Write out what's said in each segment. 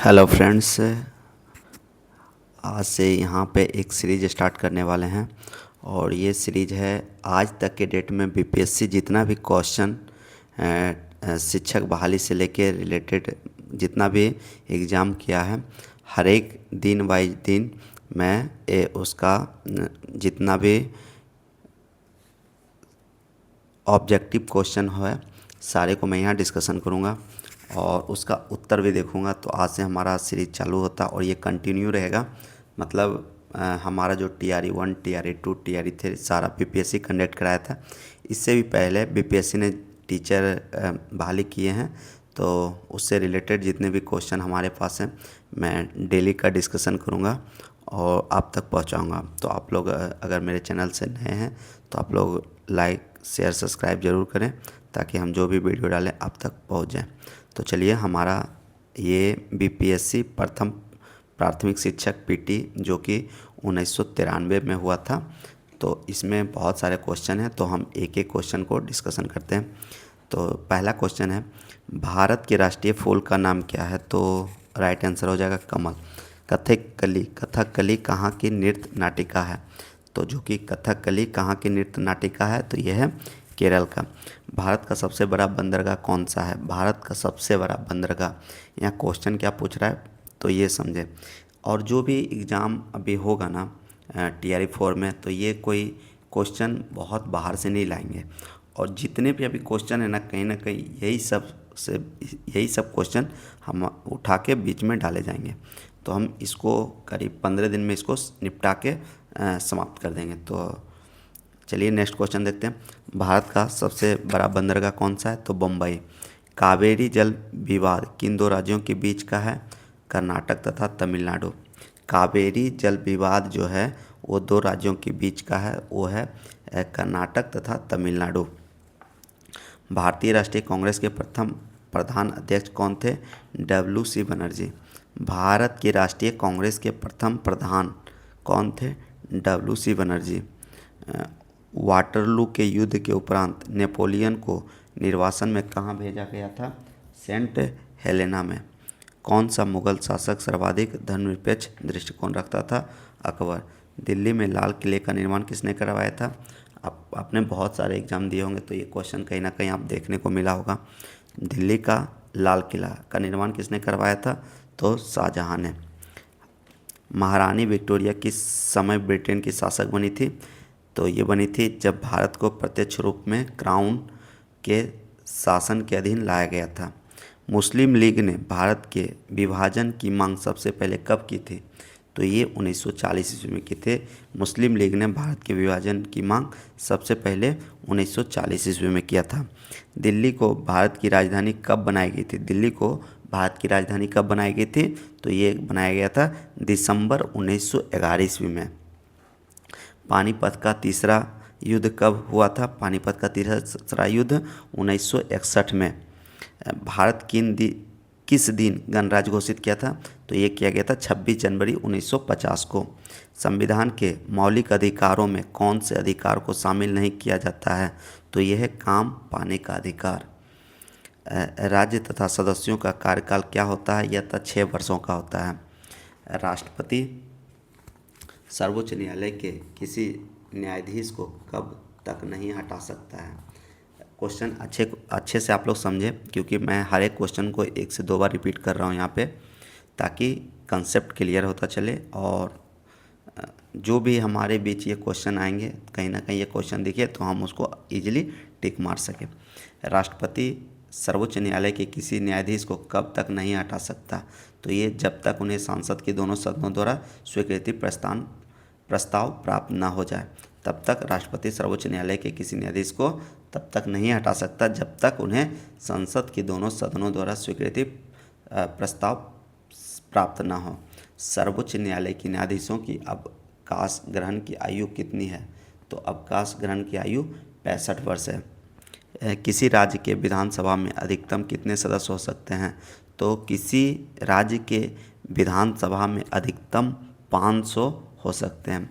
Hello friends, आज से यहाँ पे एक सीरीज स्टार्ट करने वाले हैं। और ये सीरीज है आज तक के डेट में बीपीएससी जितना भी क्वेश्चन शिक्षक बहाली से लेके रिलेटेड जितना भी एग्ज़ाम किया है, हर एक दिन बाई दिन मैं उसका जितना भी ऑब्जेक्टिव क्वेश्चन है सारे को मैं यहाँ डिस्कशन करूँगा और उसका उत्तर भी देखूँगा। तो आज से हमारा सीरीज चालू होता और ये कंटिन्यू रहेगा। मतलब हमारा जो TRE 1 TRE 2 TRE 3 सारा बीपीएससी कंडक्ट कराया था। इससे भी पहले बीपीएससी ने टीचर बहाली किए हैं, तो उससे रिलेटेड जितने भी क्वेश्चन हमारे पास हैं मैं डेली का डिस्कशन करूँगा और आप तक पहुँचाऊँगा। तो आप लोग अगर मेरे चैनल से नए हैं तो आप लोग लाइक शेयर सब्सक्राइब ज़रूर करें ताकि हम जो भी वीडियो डालें आप तक पहुंच जाए। तो चलिए, हमारा ये बीपीएससी प्रथम प्राथमिक शिक्षक पीटी जो कि 1993 में हुआ था, तो इसमें बहुत सारे क्वेश्चन हैं, तो हम एक एक क्वेश्चन को डिस्कशन करते हैं। तो पहला क्वेश्चन है, भारत के राष्ट्रीय फूल का नाम क्या है? तो राइट आंसर हो जाएगा कमल। कथकली कहाँ की नृत्य नाटिका है? तो जो कि कथकली कहाँ की नृत्य नाटिका है, तो यह है केरल का। भारत का सबसे बड़ा बंदरगाह कौन सा है? भारत का सबसे बड़ा बंदरगाह, यहाँ क्वेश्चन क्या पूछ रहा है तो ये समझे। और जो भी एग्ज़ाम अभी होगा ना TRE 4 में, तो ये कोई क्वेश्चन बहुत बाहर से नहीं लाएंगे। और जितने भी अभी क्वेश्चन है ना कहीं यही सब क्वेश्चन हम उठा के बीच में डाले जाएंगे। तो हम इसको करीब 15 दिन में इसको निपटा के समाप्त कर देंगे। तो चलिए नेक्स्ट क्वेश्चन देखते हैं। भारत का सबसे बड़ा बंदरगाह कौन सा है? तो बम्बई। कावेरी जल विवाद किन दो राज्यों के बीच का है? कर्नाटक तथा तमिलनाडु। कावेरी जल विवाद जो है वो दो राज्यों के बीच का है, वो है कर्नाटक तथा तमिलनाडु। भारतीय राष्ट्रीय कांग्रेस के प्रथम प्रधान अध्यक्ष कौन थे? WC बनर्जी। भारत की राष्ट्रीय कांग्रेस के प्रथम प्रधान कौन थे? WC बनर्जी। वाटरलू के युद्ध के उपरांत नेपोलियन को निर्वासन में कहाँ भेजा गया था? सेंट हेलेना में। कौन सा मुगल शासक सर्वाधिक धर्मनिरपेक्ष दृष्टिकोण रखता था? अकबर। दिल्ली में लाल किले का निर्माण किसने करवाया था? आपने बहुत सारे एग्जाम दिए होंगे तो ये क्वेश्चन कहीं ना कहीं आप देखने को मिला होगा। दिल्ली का लाल किला का निर्माण किसने करवाया था? तो शाहजहां ने। महारानी विक्टोरिया किस समय ब्रिटेन की शासक बनी थी? तो ये बनी थी जब भारत को प्रत्यक्ष रूप में क्राउन के शासन के अधीन लाया गया था। मुस्लिम लीग ने भारत के विभाजन की मांग सबसे पहले कब की थी? तो ये 1940 ईस्वी में की थे। मुस्लिम लीग ने भारत के विभाजन की मांग सबसे पहले 1940 ईस्वी में किया था। दिल्ली को भारत की राजधानी कब बनाई गई थी? दिल्ली को भारत की राजधानी कब बनाई गई थी? तो ये बनाया गया था दिसंबर 1911 ईस्वी में। पानीपत का तीसरा युद्ध कब हुआ था? पानीपत का तीसरा युद्ध 1961 में। भारत किस दिन गणराज्य घोषित किया था? तो ये किया गया था 26 जनवरी 1950 को। संविधान के मौलिक अधिकारों में कौन से अधिकार को शामिल नहीं किया जाता है? तो यह है काम पाने का अधिकार। राज्य तथा सदस्यों का कार्यकाल क्या होता है? यह 6 वर्षों का होता है। राष्ट्रपति सर्वोच्च न्यायालय के किसी न्यायाधीश को कब तक नहीं हटा सकता है? क्वेश्चन अच्छे से आप लोग समझें, क्योंकि मैं हर एक क्वेश्चन को 1 से 2 बार रिपीट कर रहा हूँ यहाँ पे, ताकि कंसेप्ट क्लियर होता चले। और जो भी हमारे बीच ये क्वेश्चन आएंगे कहीं ना कहीं ये क्वेश्चन दिखे तो हम उसको इजीली टिक मार सकें। राष्ट्रपति सर्वोच्च न्यायालय के किसी न्यायाधीश को कब तक नहीं हटा सकता? तो ये जब तक उन्हें संसद के दोनों सदनों द्वारा स्वीकृति प्रस्ताव प्राप्त न हो जाए, तब तक राष्ट्रपति सर्वोच्च न्यायालय के किसी न्यायाधीश को तब तक नहीं हटा सकता जब तक उन्हें संसद के दोनों सदनों द्वारा स्वीकृति प्रस्ताव प्राप्त न हो। सर्वोच्च न्यायालय के न्यायाधीशों की अवकाश ग्रहण की आयु कितनी है? तो अवकाश ग्रहण की आयु 65 वर्ष है। किसी राज्य के विधानसभा में अधिकतम कितने सदस्य हो सकते हैं? तो किसी राज्य के विधानसभा में अधिकतम 500 हो सकते हैं।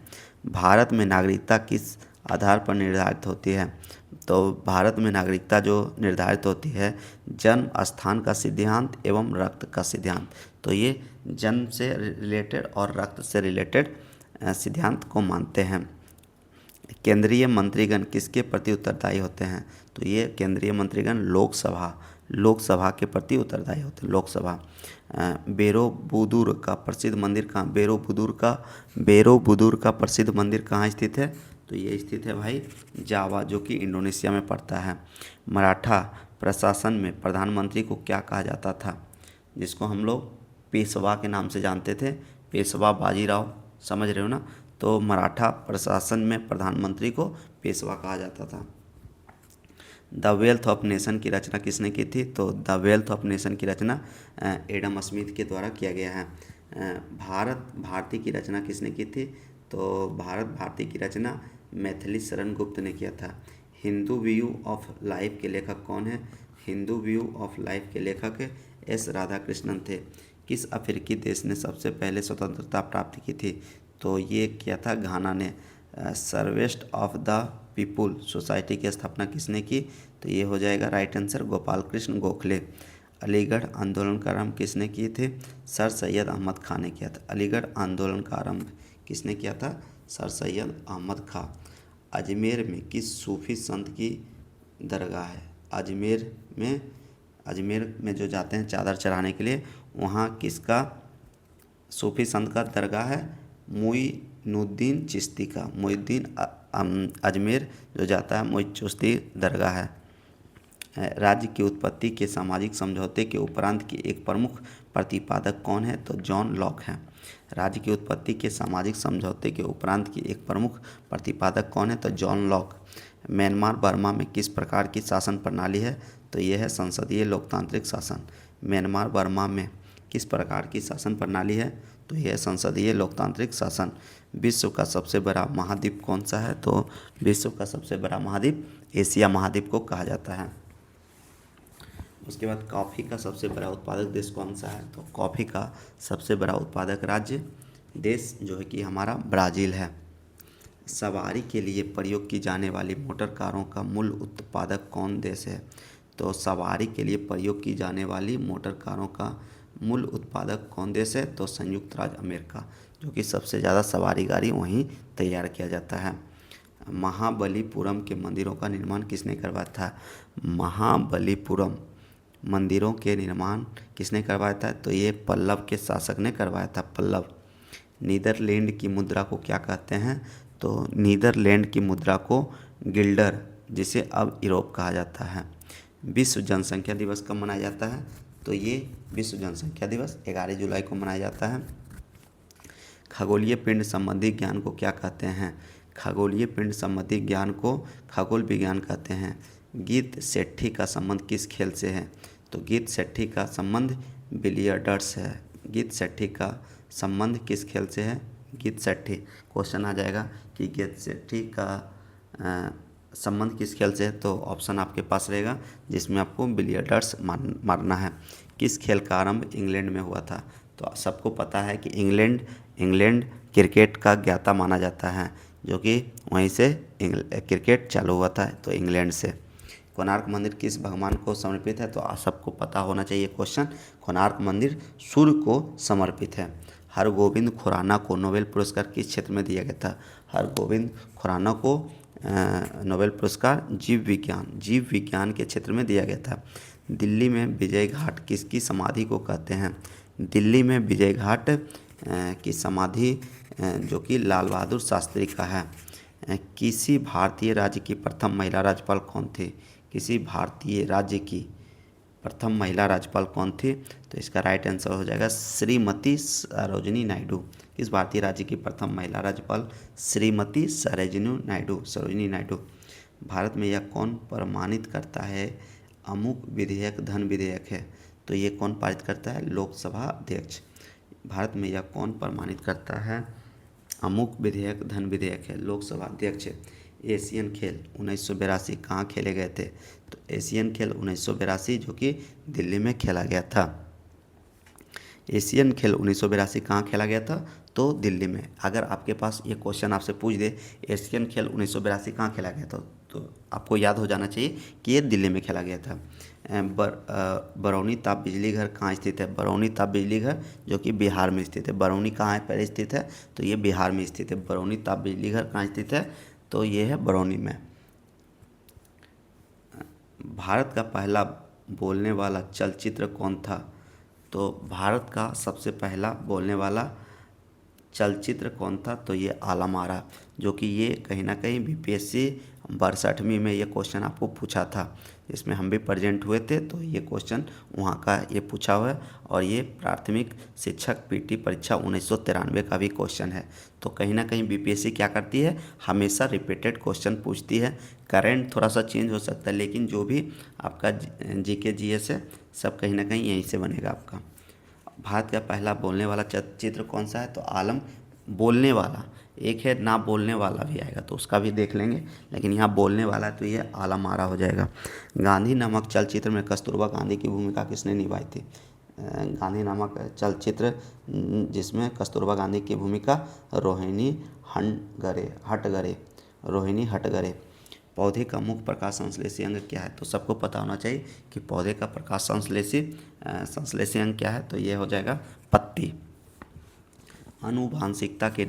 भारत में नागरिकता किस आधार पर निर्धारित होती है? तो भारत में नागरिकता जो निर्धारित होती है जन्म स्थान का सिद्धांत एवं रक्त का सिद्धांत। तो ये जन्म से रिलेटेड और रक्त से रिलेटेड सिद्धांत को मानते हैं। केंद्रीय मंत्रीगण किसके प्रति उत्तरदायी होते हैं? तो ये केंद्रीय मंत्रीगण लोकसभा के प्रति उत्तरदायी होते हैं। लोकसभा। बेरोबुदुर का प्रसिद्ध मंदिर कहाँ? बेरोबुदुर का प्रसिद्ध मंदिर कहाँ स्थित है? तो ये स्थित है भाई जावा, जो कि इंडोनेशिया में पड़ता है। मराठा प्रशासन में प्रधानमंत्री को क्या कहा जाता था? जिसको हम लोग पेशवा के नाम से जानते थे, पेशवा बाजीराव, समझ रहे हो ना? तो मराठा प्रशासन में प्रधानमंत्री को पेशवा कहा जाता था। द वेल्थ ऑफ नेशन की रचना किसने की थी? तो द वेल्थ ऑफ नेशन की रचना एडम स्मिथ के द्वारा किया गया है। भारत भारती की रचना किसने की थी? तो भारत भारती की रचना मैथिली शरण गुप्त ने किया था। हिंदू व्यू ऑफ लाइफ के लेखक कौन है? हिंदू व्यू ऑफ लाइफ के लेखक एस राधाकृष्णन थे। किस अफ्रीकी देश ने सबसे पहले स्वतंत्रता प्राप्त की थी? तो ये किया था घाना ने। सर्वेस्ट ऑफ द पीपुल सोसाइटी की स्थापना किसने की? तो ये हो जाएगा राइट आंसर गोपाल कृष्ण गोखले। अलीगढ़ आंदोलन का आरंभ किसने किए थे? सर सैयद अहमद खान ने किया था। अलीगढ़ आंदोलन का आरंभ किसने किया था? सर सैयद अहमद खां। अजमेर में किस सूफी संत की दरगाह है? अजमेर में जो जाते हैं चादर चढ़ाने के लिए, वहाँ किसका सूफी संत का दरगाह है? मोइनुद्दीन चिश्ती का। अजमेर जो जाता है मोइन चिश्ती दरगाह है। राज्य की उत्पत्ति के सामाजिक समझौते के उपरांत की एक प्रमुख प्रतिपादक कौन है? तो जॉन लॉक है। राज्य की उत्पत्ति के सामाजिक समझौते के उपरांत की एक प्रमुख प्रतिपादक कौन है? तो जॉन लॉक। म्यांमार बर्मा में किस प्रकार की शासन प्रणाली है? तो यह है संसदीय लोकतांत्रिक शासन। म्यांमार बर्मा में किस प्रकार की शासन प्रणाली है? तो यह संसदीय लोकतांत्रिक शासन। विश्व का सबसे बड़ा महाद्वीप कौन सा है? तो विश्व का सबसे बड़ा महाद्वीप एशिया महाद्वीप को कहा जाता है। उसके बाद कॉफ़ी का सबसे बड़ा उत्पादक देश कौन सा है? तो कॉफ़ी का सबसे बड़ा उत्पादक राज्य देश जो है कि हमारा ब्राज़ील है। सवारी के लिए प्रयोग की जाने वाली मोटर कारों का मूल उत्पादक कौन देश है? तो सवारी के लिए प्रयोग की जाने वाली मोटर कारों का मूल उत्पादक कौन देश है? तो संयुक्त राज्य अमेरिका, जो कि सबसे ज़्यादा सवारी गाड़ी वहीं तैयार किया जाता है। महाबलीपुरम के मंदिरों का निर्माण किसने करवाया था? महाबलीपुरम मंदिरों के निर्माण किसने करवाया था? तो ये पल्लव के शासक ने करवाया था, पल्लव। नीदरलैंड की मुद्रा को क्या कहते हैं? तो नीदरलैंड की मुद्रा को गिल्डर, जिसे अब यूरोप कहा जाता है। विश्व जनसंख्या दिवस कब मनाया जाता है? तो ये विश्व जनसंख्या दिवस 11 जुलाई को मनाया जाता है। खगोलीय पिंड संबंधी ज्ञान को क्या कहते हैं? खगोलीय पिंड संबंधी ज्ञान को खगोल विज्ञान कहते हैं। गीत सेट्ठी का संबंध किस खेल से है? तो गीत सेट्ठी का संबंध बिलियर्ड्स है। गीत सेट्ठी का संबंध किस खेल से है? गीत सेट्ठी। क्वेश्चन आ जाएगा कि गीत सेट्ठी का संबंध किस खेल से है? तो ऑप्शन आपके पास रहेगा जिसमें आपको बिलियर्ड्स मारना है। किस खेल का आरंभ इंग्लैंड में हुआ था? तो सबको पता है कि इंग्लैंड क्रिकेट का ज्ञाता माना जाता है, जो कि वहीं से क्रिकेट चालू हुआ था, तो इंग्लैंड से। कोणार्क मंदिर किस भगवान को समर्पित है? तो आप सबको पता होना चाहिए क्वेश्चन। कोणार्क मंदिर सूर्य को समर्पित है। हरगोविंद खुराना को नोबेल पुरस्कार किस क्षेत्र में दिया गया था? हरगोविंद खुराना को नोबेल पुरस्कार जीव विज्ञान के क्षेत्र में दिया गया था। दिल्ली में विजय घाट किसकी समाधि को कहते हैं? दिल्ली में विजय घाट की समाधि जो कि लाल बहादुर शास्त्री का है। किसी भारतीय राज्य की प्रथम महिला राज्यपाल कौन थी? किसी भारतीय राज्य की प्रथम महिला राज्यपाल कौन थी? तो इसका राइट आंसर हो जाएगा श्रीमती सरोजिनी नायडू। किस भारतीय राज्य की प्रथम महिला राज्यपाल? श्रीमती सरोजिनी नायडू। भारत में यह कौन प्रमाणित करता है अमुक विधेयक धन विधेयक है? तो ये कौन पारित करता है? लोकसभा अध्यक्ष। भारत में यह कौन प्रमाणित करता है अमुक विधेयक धन विधेयक है? लोकसभा अध्यक्ष। एशियन खेल 1982 कहाँ खेले गए थे? तो एशियन खेल 1982 जो कि दिल्ली में खेला गया था। एशियन खेल 1982 कहाँ खेला गया था? तो दिल्ली में। अगर आपके पास ये क्वेश्चन आपसे पूछ दे एशियन खेल 1982 कहाँ खेला गया था, तो आपको याद हो जाना चाहिए कि ये दिल्ली में खेला गया था। बरौनी ताप बिजली घर कहाँ स्थित है? बरौनी ताप बिजली घर जो कि बिहार में स्थित है। बरौनी कहाँ है पहले स्थित है? तो ये बिहार में स्थित है। बरौनी ताप बिजली घर कहाँ स्थित है? तो ये है बरौनी में। भारत का पहला बोलने वाला चलचित्र कौन था? तो भारत का सबसे पहला बोलने वाला चलचित्र कौन था? तो ये आलम आरा, जो कि ये कहीं ना कहीं बीपीएससी 62वीं में ये क्वेश्चन आपको पूछा था, इसमें हम भी प्रेजेंट हुए थे। तो ये क्वेश्चन वहाँ का ये पूछा हुआ है और ये प्राथमिक शिक्षक पीटी परीक्षा 1993 का भी क्वेश्चन है। तो कहीं ना कहीं बीपीएससी क्या करती है, हमेशा रिपीटेड क्वेश्चन पूछती है। करेंट थोड़ा सा चेंज हो सकता है, लेकिन जो भी आपका जीके जीएस है सब कहीं ना कहीं यहीं से बनेगा आपका। भारत का पहला बोलने वाला चलचित्र कौन सा है? तो आलम बोलने वाला। एक है ना बोलने वाला भी आएगा तो उसका भी देख लेंगे, लेकिन यहाँ बोलने वाला है तो ये आलम आरा हो जाएगा। गांधी नामक चलचित्र में कस्तूरबा गांधी की भूमिका किसने निभाई थी? गांधी नामक चलचित्र जिसमें कस्तूरबा गांधी की भूमिका रोहिणी हटगरे रोहिणी हटगरे। पौधे का मुख्य प्रकाश संश्लेषी अंग क्या है? तो सबको पता होना चाहिए कि पौधे का प्रकाश संश्लेषी अंग क्या है? तो ये हो जाएगा पत्ती। आनुवांशिकता के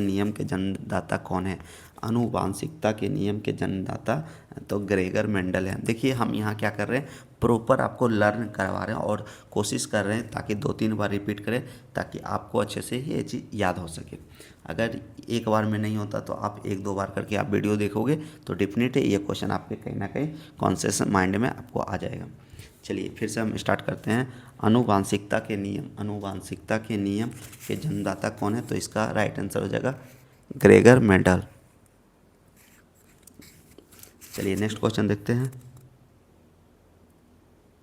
नियम के जन्मदाता कौन है? आनुवांशिकता के नियम के जन्मदाता तो ग्रेगर मेंडल है। देखिए हम यहाँ क्या कर रहे हैं, प्रॉपर आपको लर्न करवा रहे हैं और कोशिश कर रहे हैं ताकि 2-3 बार रिपीट करें ताकि आपको अच्छे से ये चीज़ याद हो सके। अगर एक बार में नहीं होता तो आप 1-2 बार करके आप वीडियो देखोगे तो डेफिनेटली ये क्वेश्चन आपके कहीं ना कहीं कॉन्शियस माइंड में आपको आ जाएगा। चलिए फिर से हम स्टार्ट करते हैं। आनुवांशिकता के नियम के जन्मदाता कौन है? तो इसका राइट आंसर हो जाएगा ग्रेगर मेंडल। चलिए नेक्स्ट क्वेश्चन देखते हैं।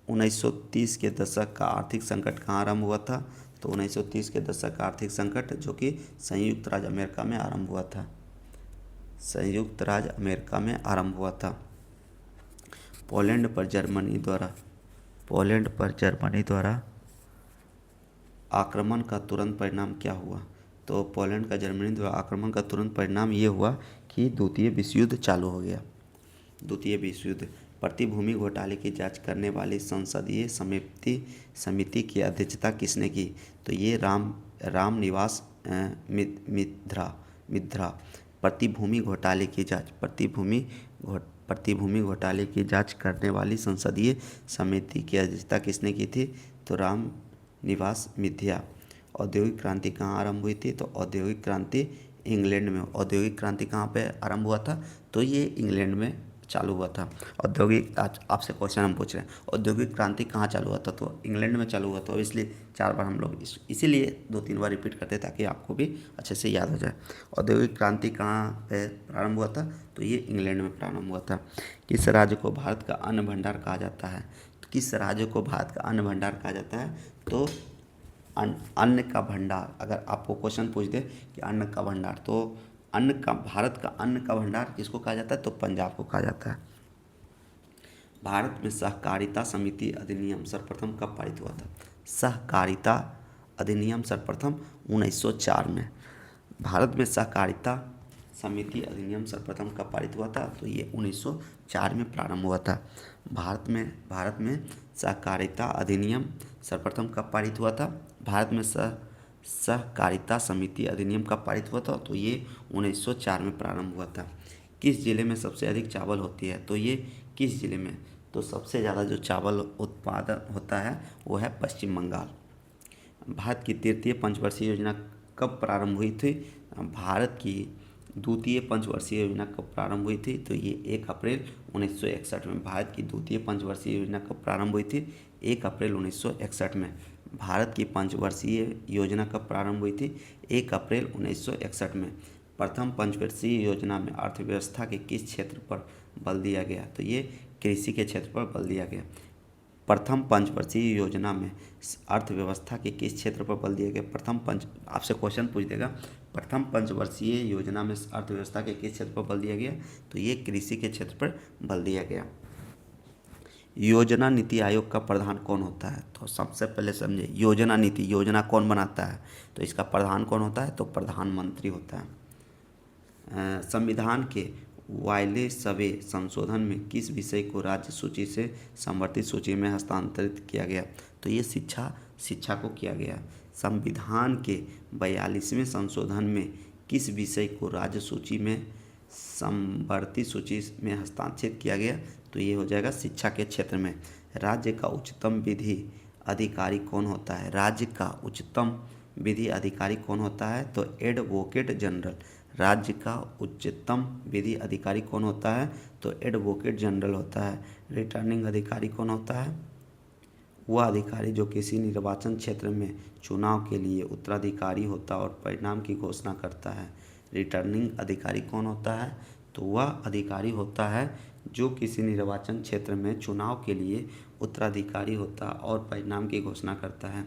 1930 के दशक का आर्थिक संकट कहाँ आरंभ हुआ था? तो 1930 के दशक का आर्थिक संकट जो कि संयुक्त राज्य अमेरिका में आरंभ हुआ था। संयुक्त राज्य अमेरिका में आरंभ हुआ था। पोलैंड पर जर्मनी द्वारा आक्रमण का तुरंत परिणाम क्या हुआ? तो पोलैंड का जर्मनी द्वारा आक्रमण का तुरंत परिणाम ये हुआ कि द्वितीय विश्व युद्ध चालू हो गया। द्वितीय विश्व युद्ध। प्रतिभूमि घोटाले की जांच करने वाली संसदीय समिति की अध्यक्षता किसने की? तो ये रामनिवास मिश्रा। प्रतिभूमि घोटाले की जांच करने वाली संसदीय समिति की अध्यक्षता किसने की थी? तो रामनिवास मिथ्या। औद्योगिक क्रांति कहाँ आरंभ हुई थी? तो औद्योगिक क्रांति इंग्लैंड में। औद्योगिक क्रांति कहाँ पे आरंभ हुआ था? तो ये इंग्लैंड में चालू हुआ था। औद्योगिक आज आपसे क्वेश्चन हम पूछ रहे हैं औद्योगिक क्रांति कहाँ चालू हुआ था? तो इंग्लैंड में चालू हुआ था। इसलिए 4 बार हम लोग इसीलिए 2-3 बार रिपीट करते ताकि आपको भी अच्छे से याद हो जाए। औद्योगिक क्रांति कहाँ पे प्रारंभ हुआ था? तो ये इंग्लैंड में प्रारंभ हुआ था। किस राज्य को भारत का अन्न भंडार कहा जाता है? तो किस राज्य को भारत का अन्न भंडार कहा जाता है? तो अन्न का भंडार। अगर आपको क्वेश्चन पूछ दे कि अन्न का भंडार, तो भारत का अन्न का भंडार किसको कहा जाता है? तो पंजाब को कहा जाता है। भारत में सहकारिता समिति अधिनियम सर्वप्रथम कब पारित हुआ था? सहकारिता अधिनियम सर्वप्रथम 1904 में। भारत में सहकारिता समिति अधिनियम सर्वप्रथम कब पारित हुआ था? तो ये 1904 में प्रारंभ हुआ था। भारत में सहकारिता अधिनियम सर्वप्रथम कब पारित हुआ था? भारत में सहकारिता समिति अधिनियम कब पारित हुआ था? तो ये 1904 में प्रारंभ हुआ था। किस जिले में सबसे अधिक चावल होती है? तो ये किस जिले में? तो सबसे ज़्यादा जो चावल उत्पादन होता है वो है पश्चिम बंगाल। भारत की तृतीय पंचवर्षीय योजना कब प्रारंभ हुई थी? भारत की द्वितीय पंचवर्षीय योजना कब प्रारंभ हुई थी? तो ये 1 अप्रैल 1961 में। भारत की द्वितीय पंचवर्षीय योजना कब प्रारंभ हुई थी? 1 अप्रैल 1961 में। भारत की पंचवर्षीय योजना कब प्रारंभ हुई थी? 1 अप्रैल 1961 में। प्रथम पंचवर्षीय योजना में अर्थव्यवस्था के किस क्षेत्र पर बल दिया गया? तो ये कृषि के क्षेत्र पर बल दिया गया। प्रथम पंचवर्षीय योजना में अर्थव्यवस्था के किस क्षेत्र पर बल दिया गया? आपसे क्वेश्चन पूछ देगा प्रथम पंचवर्षीय योजना में अर्थव्यवस्था के किस क्षेत्र पर बल दिया गया? तो ये कृषि के क्षेत्र पर बल दिया गया। योजना नीति आयोग का प्रधान कौन होता है? तो सबसे पहले समझे योजना नीति, योजना कौन बनाता है? तो इसका प्रधान कौन होता है? तो प्रधानमंत्री होता है। संविधान के वायले सवे संशोधन में किस विषय को राज्य सूची से संवर्धित सूची में हस्तांतरित किया गया? तो ये शिक्षा को किया गया। संविधान के 42वें संशोधन में किस विषय को राज्य सूची में संवर्धित सूची में हस्तांतरित किया गया? तो ये हो जाएगा शिक्षा के क्षेत्र में। राज्य का उच्चतम विधि अधिकारी कौन होता है? राज्य का उच्चतम विधि अधिकारी कौन होता है? तो एडवोकेट जनरल। राज्य का उच्चतम विधि अधिकारी कौन होता है? तो एडवोकेट जनरल होता है। रिटर्निंग अधिकारी कौन होता है? वह अधिकारी जो किसी निर्वाचन क्षेत्र में चुनाव के लिए उत्तराधिकारी होता है और परिणाम की घोषणा करता है। रिटर्निंग अधिकारी कौन होता है? तो वह अधिकारी होता है जो किसी निर्वाचन क्षेत्र में चुनाव के लिए उत्तराधिकारी होता है और परिणाम की घोषणा करता है।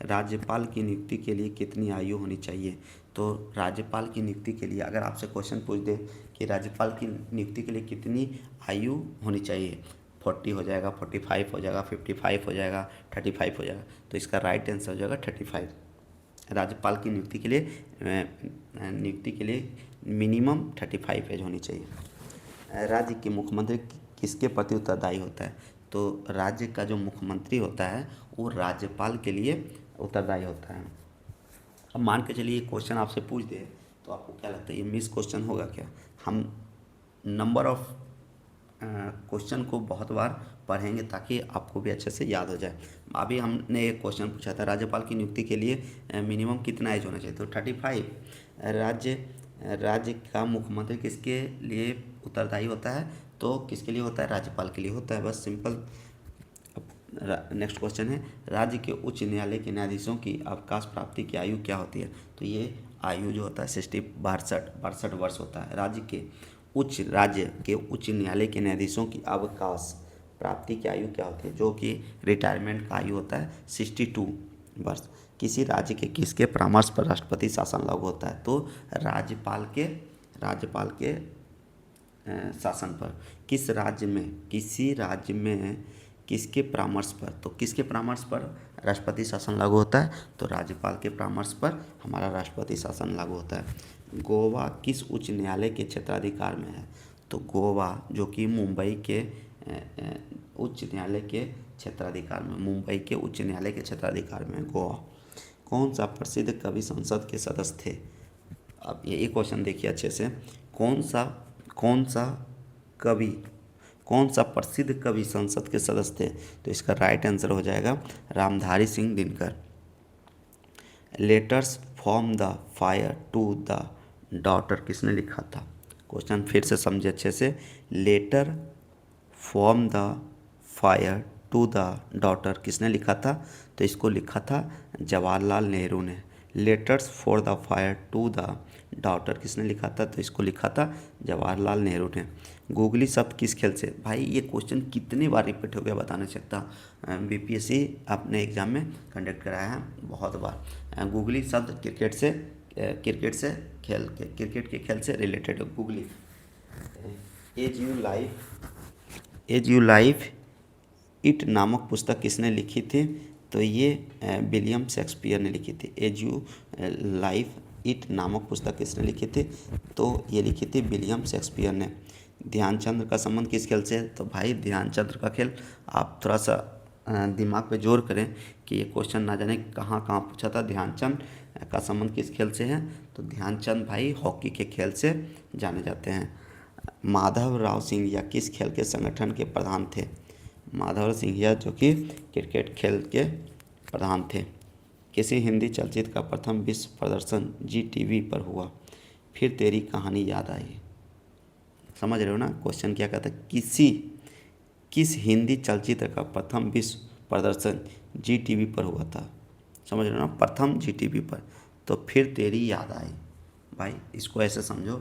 राज्यपाल की नियुक्ति के लिए कितनी आयु होनी चाहिए? तो राज्यपाल की नियुक्ति के लिए अगर आपसे क्वेश्चन पूछ दे कि राज्यपाल की नियुक्ति के लिए कितनी आयु होनी चाहिए, 40 हो जाएगा, 45 हो जाएगा, 55 हो जाएगा, 35 हो जाएगा, तो इसका राइट आंसर हो जाएगा 35। राज्यपाल की नियुक्ति के लिए मिनिमम 35 एज होनी चाहिए। राज्य के मुख्यमंत्री किसके प्रति उत्तरदायी होता है? तो राज्य का जो मुख्यमंत्री होता है वो राज्यपाल के लिए उत्तरदायी होता है। अब मान के चलिए क्वेश्चन आपसे पूछ दे तो आपको क्या लगता है, ये मिस क्वेश्चन होगा क्या? हम नंबर ऑफ क्वेश्चन को बहुत बार पढ़ेंगे ताकि आपको भी अच्छे से याद हो जाए। अभी हमने एक क्वेश्चन पूछा था राज्यपाल की नियुक्ति के लिए मिनिमम कितना एज होना चाहिए? तो 35। राज्य का मुख्यमंत्री किसके लिए उत्तरदायी होता है? तो किसके लिए होता है? राज्यपाल के लिए होता है, बस सिंपल। नेक्स्ट क्वेश्चन है राज्य के उच्च न्यायालय के न्यायाधीशों की अवकाश प्राप्ति की आयु क्या होती है? तो ये आयु जो होता है 62 वर्ष होता है। राज्य के उच्च न्यायालय के न्यायाधीशों की अवकाश प्राप्ति की आयु क्या होती है? जो कि रिटायरमेंट का आयु होता है 62 वर्ष। किसी राज्य के किसके परामर्श पर राष्ट्रपति शासन लागू होता है? तो राज्यपाल के शासन पर। किसी राज्य में किसके परामर्श पर? तो किसके परामर्श पर राष्ट्रपति शासन लागू होता है? तो राज्यपाल के परामर्श पर हमारा राष्ट्रपति शासन लागू होता है। गोवा किस उच्च न्यायालय के क्षेत्राधिकार में है? तो गोवा जो कि मुंबई के उच्च न्यायालय के क्षेत्राधिकार में गोवा। कौन सा प्रसिद्ध कवि संसद के सदस्य थे? अब ये क्वेश्चन देखिए अच्छे से। कौन सा प्रसिद्ध कवि संसद के सदस्य थे? तो इसका राइट आंसर हो जाएगा Ramdhari Singh Dinkar. Letters from the father to the daughter किसने लिखा था? क्वेश्चन फिर से समझे अच्छे से। Letter from the father to the daughter किसने लिखा था? तो इसको लिखा था जवाहरलाल नेहरू ने। Letters for the father to the daughter किसने लिखा था? तो इसको लिखा था जवाहरलाल नेहरू ने। गूगली शब्द किस खेल से? भाई ये क्वेश्चन कितनी बार रिपीट हो गया बता नहीं सकता। बीपीएससी अपने एग्जाम में कंडक्ट कराया है बहुत बार। गूगली शब्द क्रिकेट के खेल से रिलेटेड है googly. As you like it नामक पुस्तक किसने लिखी थी? तो ये विलियम शेक्सपियर ने लिखी थी। एज यू लाइफ इट नामक पुस्तक किसने लिखी थी? तो ये लिखी थी विलियम शेक्सपियर ने। ध्यानचंद्र का संबंध किस खेल से है? तो भाई ध्यानचंद्र का खेल आप थोड़ा सा दिमाग पे जोर करें कि ये क्वेश्चन ना जाने कहाँ पूछा था। ध्यानचंद का संबंध किस खेल से है? तो ध्यानचंद भाई हॉकी के खेल से जाने जाते हैं। माधवराव सिंधिया किस खेल के संगठन के प्रधान थे? माधवराव सिंधिया जो कि क्रिकेट खेल के प्रधान थे। किसी हिंदी चलचित्र का प्रथम विश्व प्रदर्शन जी टीवी पर हुआ? फिर तेरी कहानी याद आई। समझ रहे हो ना क्वेश्चन क्या कहता है? किस हिंदी चलचित्र का प्रथम विश्व प्रदर्शन जी टीवी पर हुआ था? समझ रहे हो ना, प्रथम जी टीवी पर। तो फिर तेरी याद आई। भाई इसको ऐसे समझो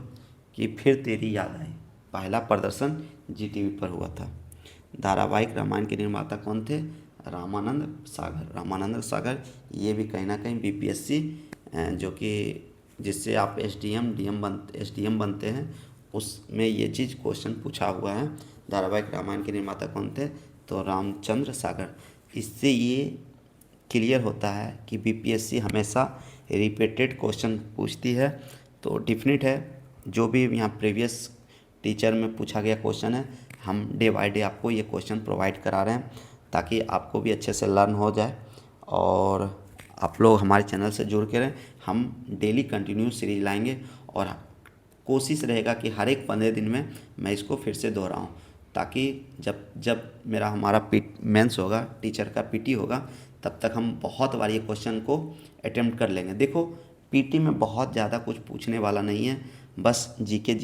कि फिर तेरी याद आई पहला प्रदर्शन जी टीवी पर हुआ था। धारावाहिक रामायण के निर्माता कौन थे? रामानंद सागर। ये भी कहीं ना कहीं बीपीएससी जो कि जिससे आप एसडीएम बनते हैं उसमें ये चीज़ क्वेश्चन पूछा हुआ है। धारावाहिक रामायण के निर्माता कौन थे? तो रामचंद्र सागर। इससे ये क्लियर होता है कि बीपीएससी हमेशा रिपीटेड क्वेश्चन पूछती है। तो डिफिनिट है जो भी यहाँ प्रीवियस टीचर में पूछा गया क्वेश्चन है, हम डे बाय डे आपको ये क्वेश्चन प्रोवाइड करा रहे हैं ताकि आपको भी अच्छे से लर्न हो जाए और आप लोग हमारे चैनल से जुड़ के रहें। हम डेली कंटिन्यू सीरीज लाएंगे और कोशिश रहेगा कि हर एक 15 दिन में मैं इसको फिर से दोहराऊं, ताकि जब जब मेरा हमारा मेंस होगा, टीचर का पीटी होगा, तब तक हम बहुत बार ये क्वेश्चन को अटेम्प्ट कर लेंगे। देखो पीटी में बहुत ज़्यादा कुछ पूछने वाला नहीं है, बस जीके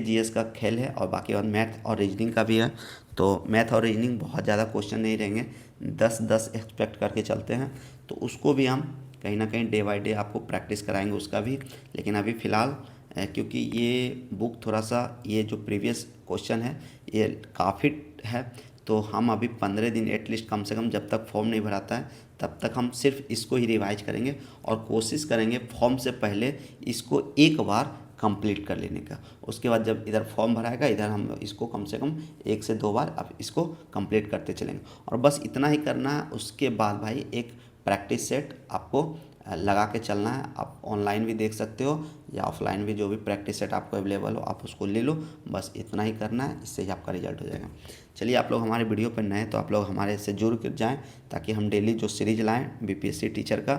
जीएस का खेल है और बाकी और मैथ और रीजनिंग का भी है। तो मैथ और रीजनिंग बहुत ज़्यादा क्वेश्चन नहीं रहेंगे, 10-10 एक्सपेक्ट करके चलते हैं, तो उसको भी हम कहीं ना कहीं डे बाय डे आपको प्रैक्टिस कराएंगे उसका भी। लेकिन अभी फ़िलहाल क्योंकि ये बुक थोड़ा सा, ये जो प्रीवियस क्वेश्चन है ये काफ़ी है, तो हम अभी 15 दिन एटलीस्ट कम से कम जब तक फॉर्म नहीं भराता है तब तक हम सिर्फ इसको ही रिवाइज करेंगे और कोशिश करेंगे फॉर्म से पहले इसको एक बार कंप्लीट कर लेने का। उसके बाद जब इधर फॉर्म भराएगा, इधर हम इसको कम से कम 1 से 2 बार अब इसको कंप्लीट करते चलेंगे और बस इतना ही करना है। उसके बाद भाई एक प्रैक्टिस सेट आपको लगा के चलना है। आप ऑनलाइन भी देख सकते हो या ऑफलाइन भी, जो भी प्रैक्टिस सेट आपको अवेलेबल हो आप उसको ले लो, बस इतना ही करना है, इससे ही आपका रिजल्ट हो जाएगा। चलिए, आप लोग हमारे वीडियो पर नए तो आप लोग हमारे से जुड़ कर जाएँ ताकि हम डेली जो सीरीज लाएँ बीपीएससी टीचर का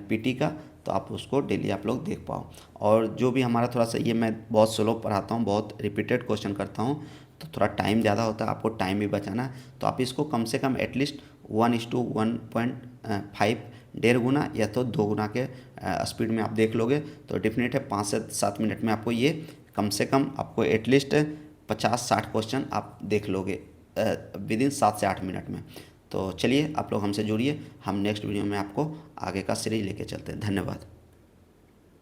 पीटी का, तो आप उसको डेली आप लोग देख पाओ। और जो भी हमारा थोड़ा सा, ये मैं बहुत स्लो पढ़ाता हूँ, बहुत रिपीटेड क्वेश्चन करता हूँ, तो थोड़ा टाइम ज़्यादा होता है, आपको टाइम भी बचाना है, तो आप इसको कम से कम एटलीस्ट 1:1.5 1.5 गुना या तो 2 गुना के स्पीड में आप देख लोगे तो डेफिनेट है 5 से 7 मिनट में आपको ये कम से कम आपको एटलीस्ट 50-60 क्वेश्चन आप देख लोगे विदिन 7 से 8 मिनट में। तो चलिए, आप लोग हमसे जुड़िए, हम नेक्स्ट वीडियो में आपको आगे का सीरीज लेके चलते हैं। धन्यवाद।